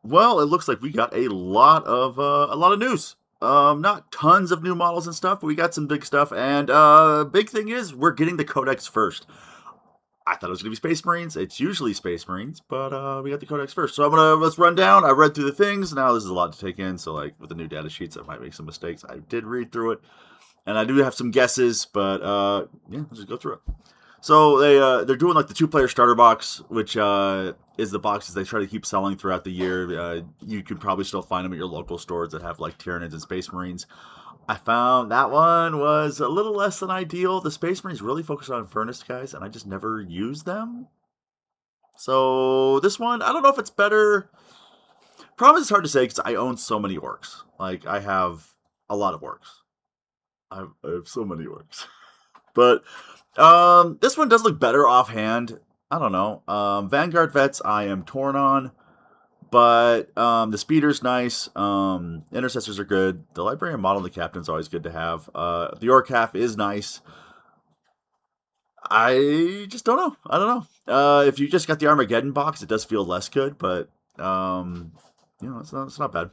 Well, it looks like we got a lot of news. Not tons of new models and stuff, but we got some big stuff. And big thing is we're getting the codex first. I thought it was gonna be Space Marines. It's usually Space Marines, but we got the codex first. So let's run down. I read through the things. Now this is a lot to take in. So like with the new data sheets, I might make some mistakes. I did read through it, and I do have some guesses, but yeah, let's just go through it. So they're doing like the 2 player starter box, which is the boxes they try to keep selling throughout the year. You can probably still find them at your local stores that have like Tyranids and Space Marines. I found that one was a little less than ideal. The Space Marines really focus on Furnace guys, and I just never used them. So this one, I don't know if it's better. Problem is, it's hard to say because I own so many orcs. Like I have a lot of orcs. I have so many orcs. But this one does look better offhand. I don't know. Vanguard vets, I am torn on, but the speeder's nice. Intercessors are good. The librarian model and the captain's always good to have. The orc half is nice. I just don't know. I don't know. If you just got the Armageddon box, it does feel less good, but it's not bad.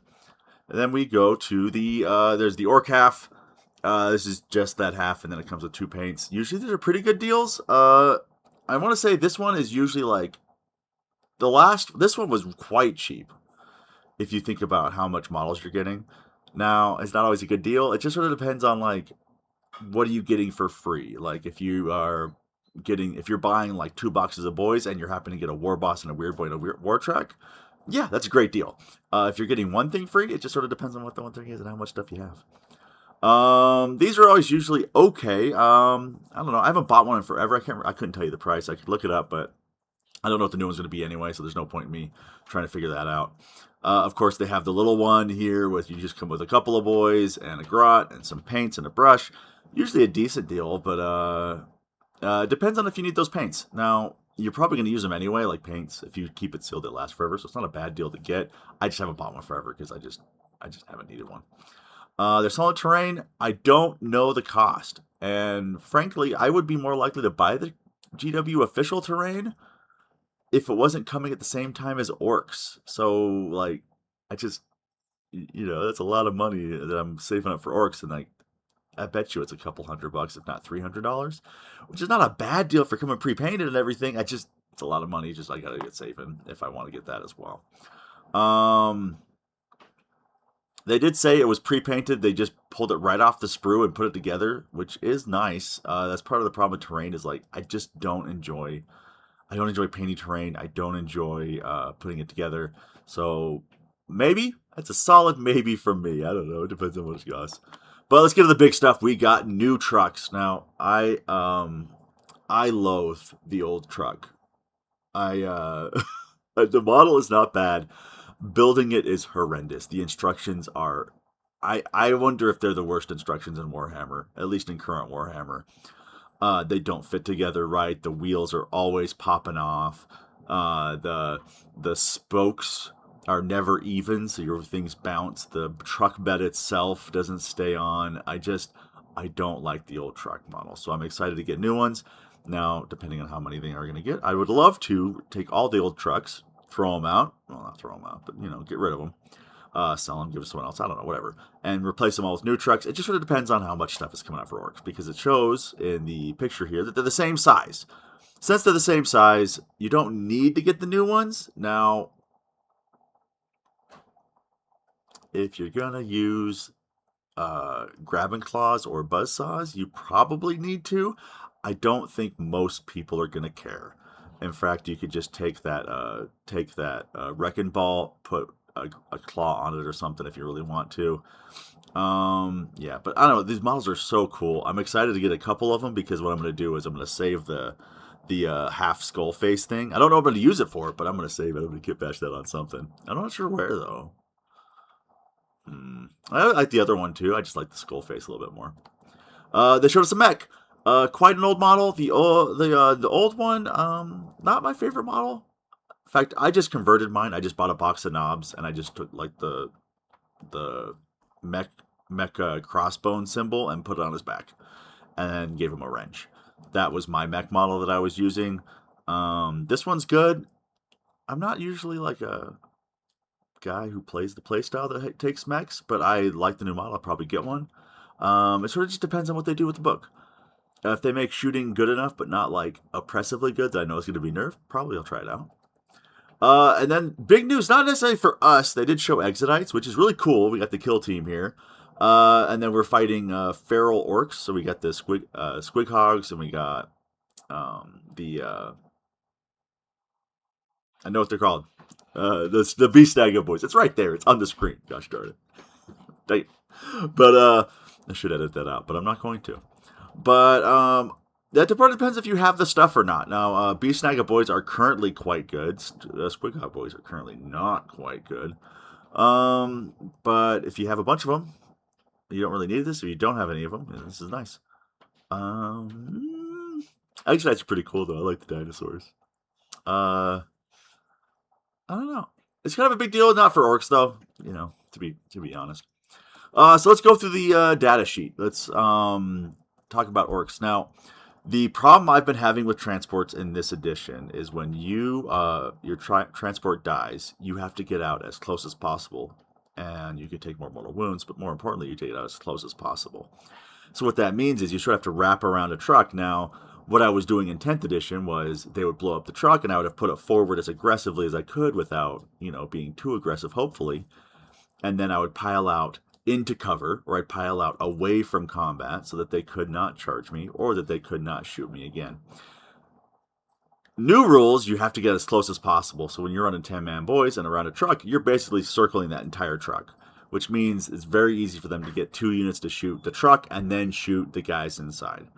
And then we go to the there's the orc half. This is just that half, and then it comes with 2 paints. Usually, these are pretty good deals. I want to say this one is usually like the last. This one was quite cheap if you think about how much models you're getting. Now, it's not always a good deal. It just sort of depends on like what are you getting for free. Like if you're buying like 2 boxes of boys and you're happening to get a war boss and a weird boy and a weird war track, yeah, that's a great deal. If you're getting one thing free, it just sort of depends on what the one thing is and how much stuff you have. These are always usually okay. I don't know. I haven't bought one in forever. I couldn't tell you the price. I could look it up, but I don't know what the new one's going to be anyway. So there's no point in me trying to figure that out. Of course, they have the little one here with you just come with a couple of boys and a grot and some paints and a brush. Usually a decent deal, but depends on if you need those paints. Now you're probably going to use them anyway, like paints. If you keep it sealed, it lasts forever, so it's not a bad deal to get. I just haven't bought one forever because I just haven't needed one. Their solid terrain, I don't know the cost. And frankly, I would be more likely to buy the GW official terrain if it wasn't coming at the same time as orcs. So, like, I just, that's a lot of money that I'm saving up for orcs. And, like, I bet you it's a couple $100, if not $300, which is not a bad deal for coming pre painted and everything. It's a lot of money. Just, I got to get saving if I want to get that as well. Um, They did say it was pre-painted. They just pulled it right off the sprue and put it together, which is nice. That's part of the problem with terrain is like I just don't enjoy. I don't enjoy painting terrain. I don't enjoy putting it together. So maybe that's a solid maybe from me. I don't know. It depends on what it costs. But let's get to the big stuff. We got new trucks now. I loathe the old truck. I the model is not bad. Building it is horrendous. The instructions are I wonder if they're the worst instructions in Warhammer, at least in current Warhammer. They don't fit together right. The wheels are always popping off. The spokes are never even, so your things bounce. The truck bed itself doesn't stay on. I don't like the old truck model, so I'm excited to get new ones. Now, depending on how many they are going to get, I would love to take all the old trucks, throw them out. Well, not throw them out, but get rid of them. Sell them, give it to someone else. I don't know, whatever, and replace them all with new trucks. It just sort of depends on how much stuff is coming out for orcs because it shows in the picture here that they're the same size. Since they're the same size, you don't need to get the new ones. Now, if you're gonna use grabbing claws or buzz saws, you probably need to. I don't think most people are gonna care. In fact, you could just take that wrecking ball, put a claw on it or something if you really want to. Yeah, but I don't know. These models are so cool. I'm excited to get a couple of them because what I'm going to do is I'm going to save the half skull face thing. I don't know if I'm going to use it for it, but I'm going to save it. I'm going to kit bash that on something. I'm not sure where though. I like the other one too. I just like the skull face a little bit more. They showed us a mech. Quite an old model. The old one, not my favorite model. In fact, I just converted mine. I just bought a box of knobs and I just took like the mech crossbone symbol and put it on his back, and then gave him a wrench. That was my mech model that I was using. This one's good. I'm not usually like a guy who plays the playstyle that takes mechs, but I like the new model. I'll probably get one. It sort of just depends on what they do with the book. If they make shooting good enough, but not like oppressively good, that I know it's going to be nerfed, probably I'll try it out. And then big news, not necessarily for us. They did show Exodites, which is really cool. We got the kill team here. And then we're fighting feral orks. So we got the squig hogs, and we got I know what they're called. The beast snagga boys. It's right there. It's on the screen. Gosh darn it. Dang. But I should edit that out, but I'm not going to. But that depends if you have the stuff or not. Now, beast snagga boys are currently quite good. Squig hog boys are currently not quite good. But if you have a bunch of them, you don't really need this. If you don't have any of them, this is nice. Actually, that's pretty cool though. I like the dinosaurs. I don't know. It's kind of a big deal, not for orcs though. You know, to be honest. So let's go through the data sheet. Let's talk about orcs now. The problem I've been having with transports in this edition is when your transport dies, you have to get out as close as possible, and you can take more mortal wounds, but more importantly, you take it out as close as possible. So what that means is you sort of have to wrap around a truck. Now, what I was doing in 10th edition was they would blow up the truck, and I would have put it forward as aggressively as I could without, being too aggressive, hopefully, and then I would pile out into cover, or I'd pile out away from combat so that they could not charge me or that they could not shoot me again. New rules, you have to get as close as possible. So when you're running 10-man boys and around a truck, you're basically circling that entire truck, which means it's very easy for them to get 2 units to shoot the truck and then shoot the guys inside.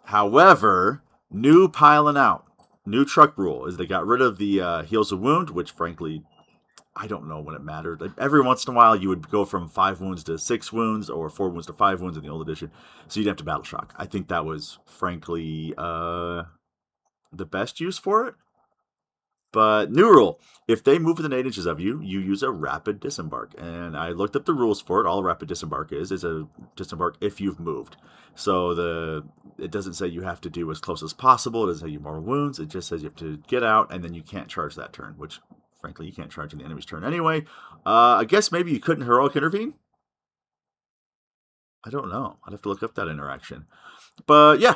However, new piling out, new truck rule is they got rid of the heals a wound, which frankly, I don't know when it mattered. Like every once in a while, you would go from 5 wounds to 6 wounds or 4 wounds to 5 wounds in the old edition. So you'd have to battle shock. I think that was, frankly, the best use for it. But new rule, if they move within 8 inches of you, you use a rapid disembark. And I looked up the rules for it. All a rapid disembark is a disembark if you've moved. So it doesn't say you have to do as close as possible. It doesn't say you more wounds. It just says you have to get out, and then you can't charge that turn, which frankly, you can't charge in the enemy's turn anyway. I guess maybe you couldn't heroic intervene? I don't know. I'd have to look up that interaction. But yeah.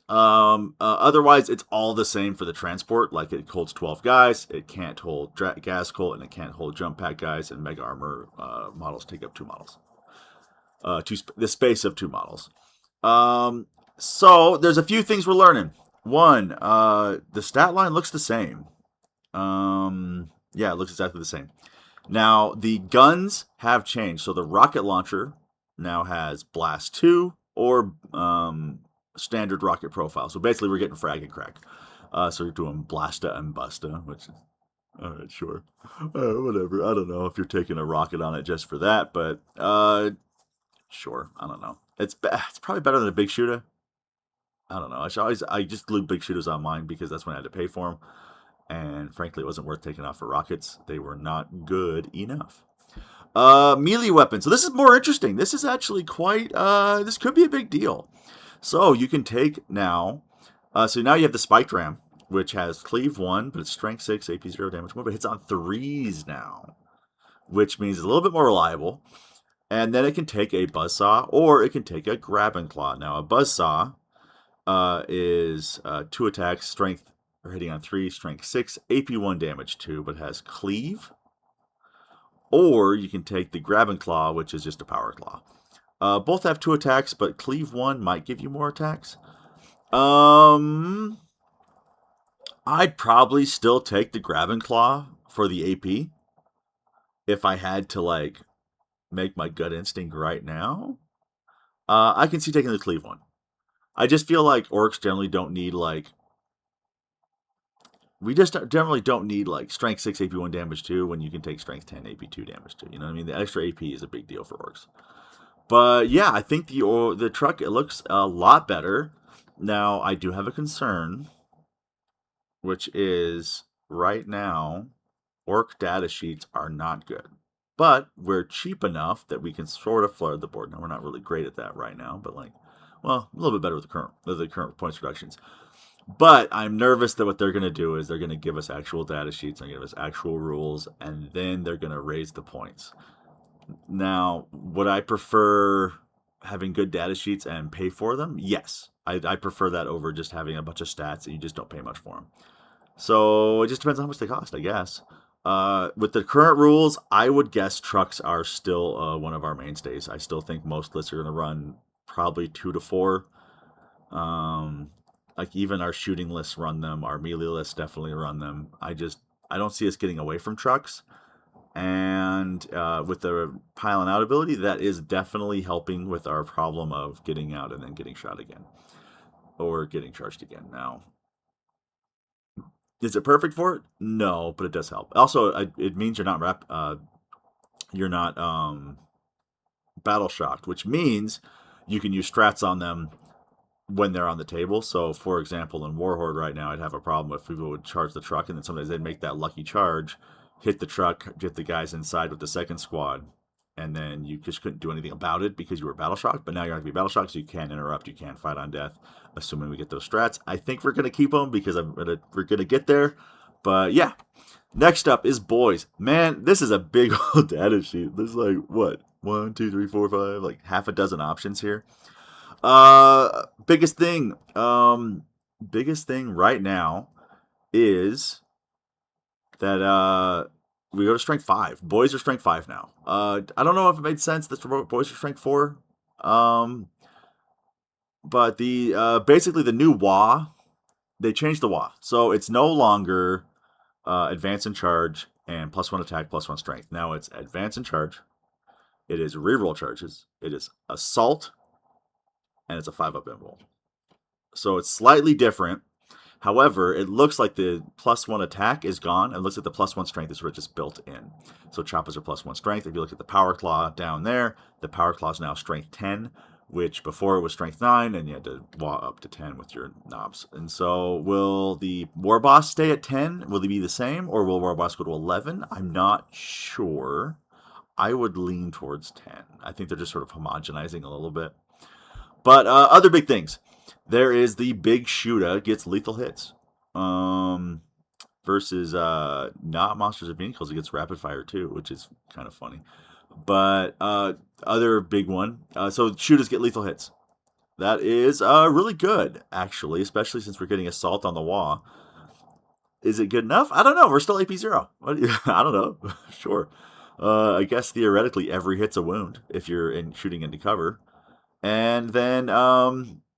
Otherwise, it's all the same for the transport. Like it holds 12 guys. It can't hold gas colt, and it can't hold jump pack guys. And mega armor models take up 2 models. The space of 2 models. So there's a few things we're learning. One, the stat line looks the same. Yeah, it looks exactly the same. Now, the guns have changed. So the rocket launcher now has Blast 2 or standard rocket profile. So basically, we're getting frag and crack. So we're doing Blasta and Busta, which is, all right, sure. Whatever. I don't know if you're taking a rocket on it just for that, but sure. I don't know. It's probably better than a big shooter. I don't know. I just glued big shooters on mine because that's when I had to pay for them. And frankly, it wasn't worth taking off for rockets. They were not good enough. Melee weapons. So this is more interesting. This is actually quite, this could be a big deal. So you can take now, so now you have the spiked ram, which has cleave 1, but it's strength 6, AP 0, damage 1, but it hits on 3s now, which means it's a little bit more reliable. And then it can take a buzzsaw, or it can take a grab and claw. Now, a buzzsaw is 2 attacks, strength, or hitting on 3, strength 6, AP 1, damage 2, but has cleave. Or you can take the grab and claw, which is just a power claw. Both have 2 attacks, but cleave 1 might give you more attacks. I'd probably still take the grab and claw for the AP if I had to make my gut instinct right now. I can see taking the cleave 1. I just feel like orcs generally don't need we just generally don't need strength 6 AP 1 damage 2 when you can take strength 10 AP 2 damage 2. You know what I mean? The extra AP is a big deal for orcs. But yeah, I think the truck, it looks a lot better. Now, I do have a concern, which is right now, orc data sheets are not good. But we're cheap enough that we can sort of flood the board. Now, we're not really great at that right now, but a little bit better with the current points reductions. But I'm nervous that what they're going to do is they're going to give us actual data sheets, they're going to give us actual rules, and then they're going to raise the points. Now, would I prefer having good data sheets and pay for them? Yes. I prefer that over just having a bunch of stats and you just don't pay much for them. So it just depends on how much they cost, I guess. With the current rules, I would guess trucks are still one of our mainstays. I still think most lists are going to run probably 2 to 4. Um, like even our shooting lists run them. Our melee lists definitely run them. I don't see us getting away from trucks. And with the piling out ability, that is definitely helping with our problem of getting out and then getting shot again or getting charged again. Now, is it perfect for it? No, but it does help. Also, it means you're not battle shocked, which means you can use strats on them when they're on the table. So, for example, in Warhorde right now, I'd have a problem if people would charge the truck, and then sometimes they'd make that lucky charge, hit the truck, get the guys inside with the second squad, and then you just couldn't do anything about it because you were battle shocked. But now you're not going to be battle shocked, so you can't interrupt, you can't fight on death, assuming we get those strats. I think we're going to keep them because we're going to get there. But yeah, next up is boys. Man, this is a big old data sheet. There's like, what? 1, 2, 3, 4, 5, like half a dozen options here. Biggest thing. Biggest thing right now is that we go to strength 5. Boys are strength 5 now. I don't know if it made sense that boys are strength 4. Um, but the basically the new WA, they changed the WA, so it's no longer advance and charge and +1 attack, +1 strength. Now it's advance and charge. It is reroll charges. It is assault, and it's a 5-up inroll. So it's slightly different. However, it looks like the +1 attack is gone. It looks like the +1 strength is just built in. So choppers are +1 strength. If you look at the power claw down there, the power claw is now strength 10, which before it was strength 9, and you had to walk up to 10 with your knobs. And so, will the war boss stay at 10? Will they be the same, or will war boss go to 11? I'm not sure. I would lean towards 10. I think they're just sort of homogenizing a little bit. But other big things. There is the big shooter gets lethal hits. Versus not monsters or vehicles, it gets rapid fire too, which is kind of funny. But other big one. So shooters get lethal hits. That is really good, actually, especially since we're getting assault on the wall. Is it good enough? I don't know. We're still AP 0. I don't know. Sure. I guess theoretically every hit's a wound if you're shooting into cover. And then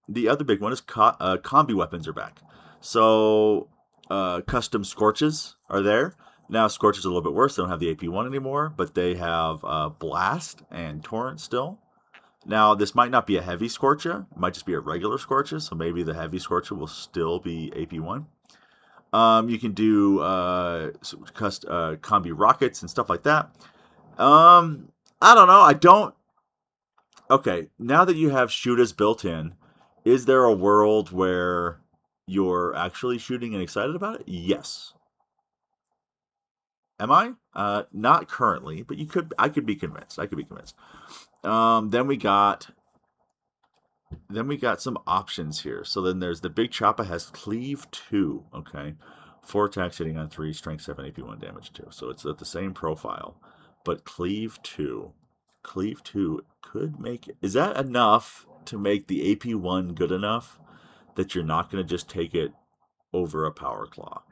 the other big one is combi weapons are back. So custom Scorches are there. Now Scorches are a little bit worse. They don't have the AP1 anymore, but they have Blast and Torrent still. Now, this might not be a heavy Scorcher. It might just be a regular Scorcher, so maybe the heavy Scorcher will still be AP1. You can do combi rockets and stuff like that. I don't know. I don't. Okay, now that you have shooters built in, is there a world where you're actually shooting and excited about it? Yes. Am I? Not currently, but you could. I could be convinced. I could be convinced. Then we got some options here. So then there's the big chopper has cleave 2. Okay, 4 attacks hitting on 3, strength 7, AP1 damage 2. So it's at the same profile, but cleave 2. Cleave 2 could make it. Is that enough to make the AP1 good enough that you're not going to just take it over a power claw?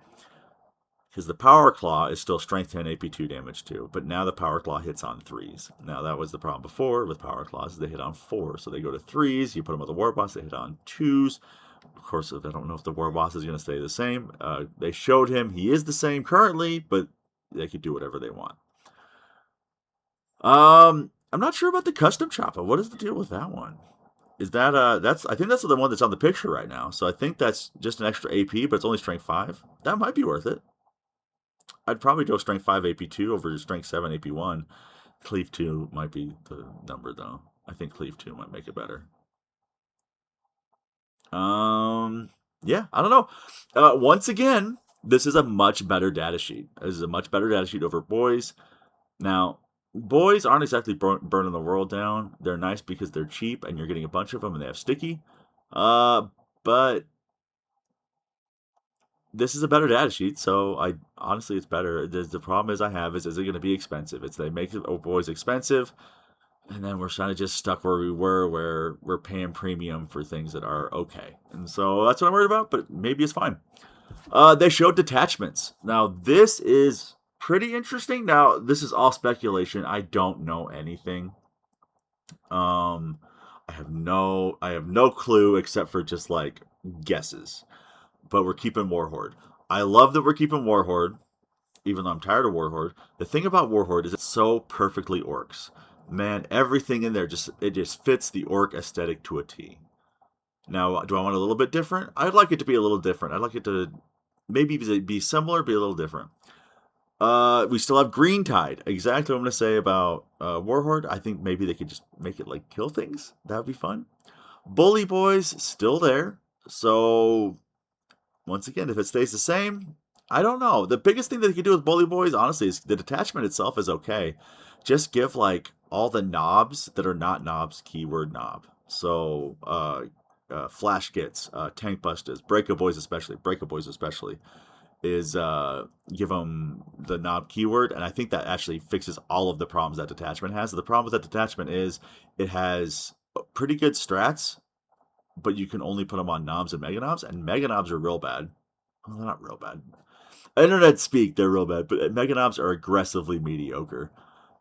Because the power claw is still strength 10, AP2 damage 2, but now the power claw hits on 3s. Now that was the problem before with power claws, they hit on 4, so they go to 3s, you put them with the war boss, they hit on 2s. Of course, I don't know if the war boss is going to stay the same. They showed him he is the same currently, but they could do whatever they want. I'm not sure about the custom chopper. What is the deal with that one? Is that I think that's the one that's on the picture right now. So I think that's just an extra AP, but it's only strength 5. That might be worth it. I'd probably go strength 5 AP2 over strength 7 AP1. Cleave 2 might be the number though. I think Cleave 2 might make it better. Yeah, I don't know. Once again, this is a much better data sheet. This is a much better data sheet over boys. Now, boys aren't exactly burning the world down. They're nice because they're cheap and you're getting a bunch of them and they have sticky. But this is a better data sheet, so I honestly it's better. The problem is I have is it going to be expensive? It's they make it boys expensive, and then we're kind of just stuck where we were, where we're paying premium for things that are okay, and so that's what I'm worried about. But maybe it's fine. They showed detachments. Now this is pretty interesting. Now this is all speculation. I don't know anything. Um, I have no clue except for just like guesses. But we're keeping Warhorde. I love that we're keeping Warhorde, even though I'm tired of Warhorde. The thing about Warhorde is it's so perfectly orcs. Man, everything in there just fits the orc aesthetic to a T. Now, do I want a little bit different? I'd like it to be a little different. I'd like it to maybe be similar, be a little different. We still have Green Tide. Exactly what I'm gonna say about Warhorde. I think maybe they could just make it like kill things. That would be fun. Bully Boys still there. So once again, if it stays the same, I don't know. The biggest thing that you can do with Bully Boys, honestly, is the detachment itself is okay. Just give like all the knobs that are not knobs keyword knob. So flash gets, tank busters, breaker boys especially is give them the knob keyword, and I think that actually fixes all of the problems that detachment has. The problem with that detachment is it has pretty good strats, but you can only put them on knobs and mega knobs are real bad. Well, they're not real bad. Internet speak, they're real bad, but mega knobs are aggressively mediocre.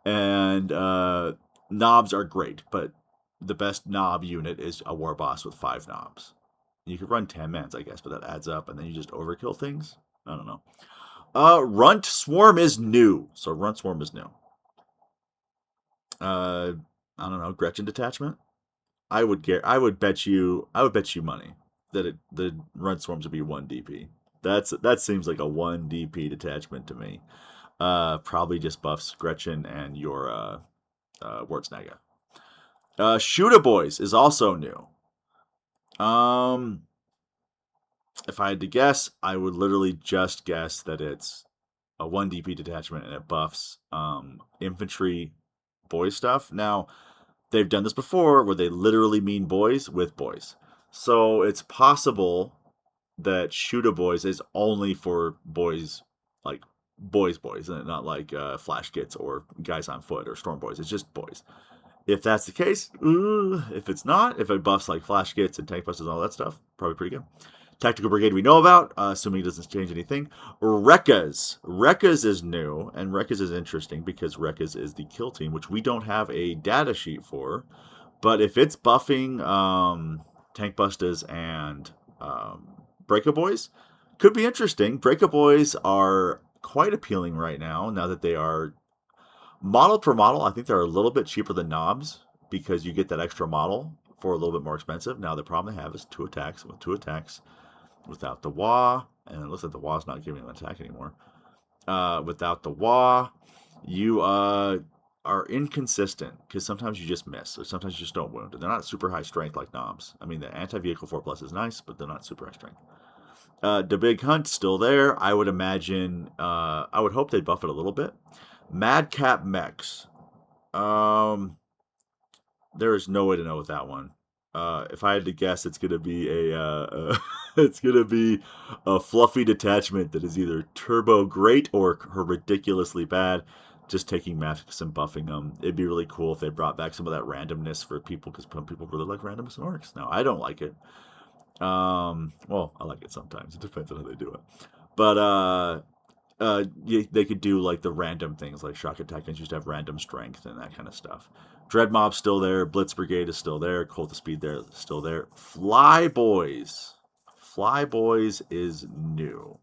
And knobs are great, but the best knob unit is a war boss with 5 knobs. You could run 10 mans, I guess, but that adds up, and then you just overkill things. I don't know. Runt Swarm is new, so Runt Swarm is new. Uh, I don't know. Gretchen detachment. I would bet you money that the Runt Swarms would be 1 DP. That seems like a 1 DP detachment to me. Probably just buffs Gretchen and your Wartsnaga. Shooter Boys is also new. Um, if I had to guess, I would literally just guess that it's a 1 DP detachment and it buffs infantry boy stuff. Now, they've done this before where they literally mean boys with boys. So it's possible that Shooter Boys is only for boys, like boys, and not like Flash Kits or Guys on Foot or Storm Boys. It's just boys. If that's the case, if it's not, if it buffs like Flash Kits and Tank Busters and all that stuff, probably pretty good. Tactical Brigade we know about, assuming it doesn't change anything. Rekkas is new, and Rekkas is interesting because Rekkas is the kill team, which we don't have a data sheet for. But if it's buffing Tank Busters and Breaker Boys, could be interesting. Breaker Boys are quite appealing right now that they are model per model. I think they're a little bit cheaper than knobs because you get that extra model for a little bit more expensive. Now the problem they have is 2 attacks. With 2 attacks, without the wah, and it looks like the wah's not giving an attack anymore. Without the wah, you are inconsistent because sometimes you just miss, or sometimes you just don't wound. And they're not super high strength like knobs. I mean, the anti-vehicle 4+ is nice, but they're not super high strength. The Big Hunt still there. I would imagine. I would hope they buff it a little bit. Madcap Mechs. There is no way to know with that one. If I had to guess, it's gonna be it's gonna be a fluffy detachment that is either turbo great or ridiculously bad. Just taking mechs and buffing them. It'd be really cool if they brought back some of that randomness for people because some people really like randomness in orcs. Now I don't like it. Well, I like it sometimes. It depends on how they do it. But they could do like the random things like shock attack and just have random strength and that kind of stuff. Dread Mob's still there. Blitz Brigade is still there. Cult of Speed there still there. Fly Boys is new.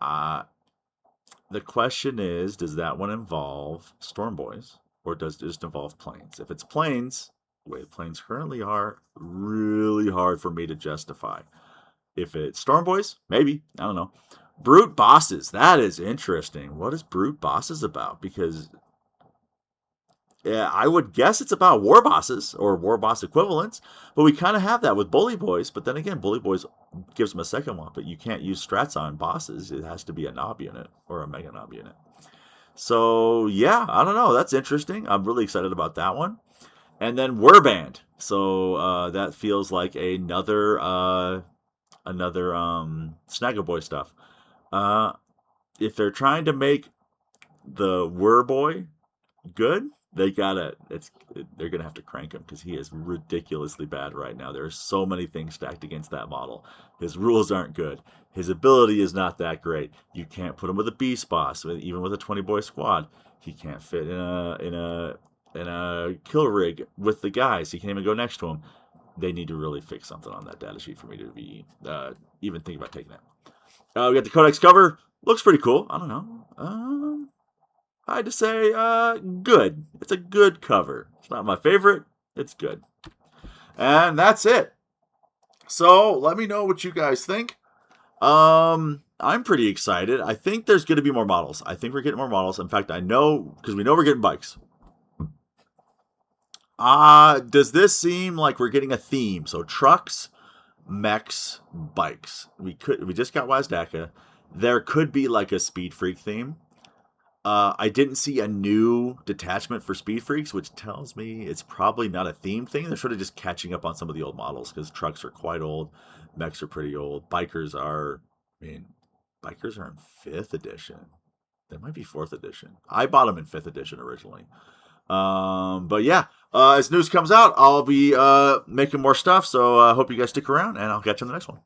The question is, does that one involve Storm Boys or does it just involve planes? If it's planes, the way planes currently are, really hard for me to justify. If it's Storm Boys, maybe. I don't know. Brute Bosses. That is interesting. What is Brute Bosses about? Because yeah, I would guess it's about War Bosses or War Boss equivalents, but we kind of have that with Bully Boys. But then again, Bully Boys gives them a second one, but you can't use strats on bosses. It has to be a knob unit or a mega knob unit. So yeah, I don't know. That's interesting. I'm really excited about that one. And then Warband. So that feels like another Snaggle Boy stuff. Uh, if they're trying to make the Wur boy good, they're gonna have to crank him because he is ridiculously bad right now. There are so many things stacked against that model. His rules aren't good. His ability is not that great. You can't put him with a beast boss, even with a 20-boy squad. He can't fit in a kill rig with the guys. He can't even go next to him. They need to really fix something on that data sheet for me to be even thinking about taking it. We got the codex cover. Looks pretty cool. I don't know. I had to say, good. It's a good cover. It's not my favorite. It's good. And that's it. So let me know what you guys think. I'm pretty excited. I think there's going to be more models. I think we're getting more models. In fact, I know because we know we're getting bikes. Does this seem like we're getting a theme? So trucks, mechs, bikes. We just got Wazdaka. There could be like a Speed Freak theme. I didn't see a new detachment for Speed Freaks, which tells me it's probably not a theme thing. They're sort of just catching up on some of the old models because trucks are quite old, mechs are pretty old, bikers are in 5th edition. They might be 4th edition. I bought them in 5th edition originally. But yeah, as news comes out, I'll be making more stuff. So I hope you guys stick around, and I'll catch you on the next one.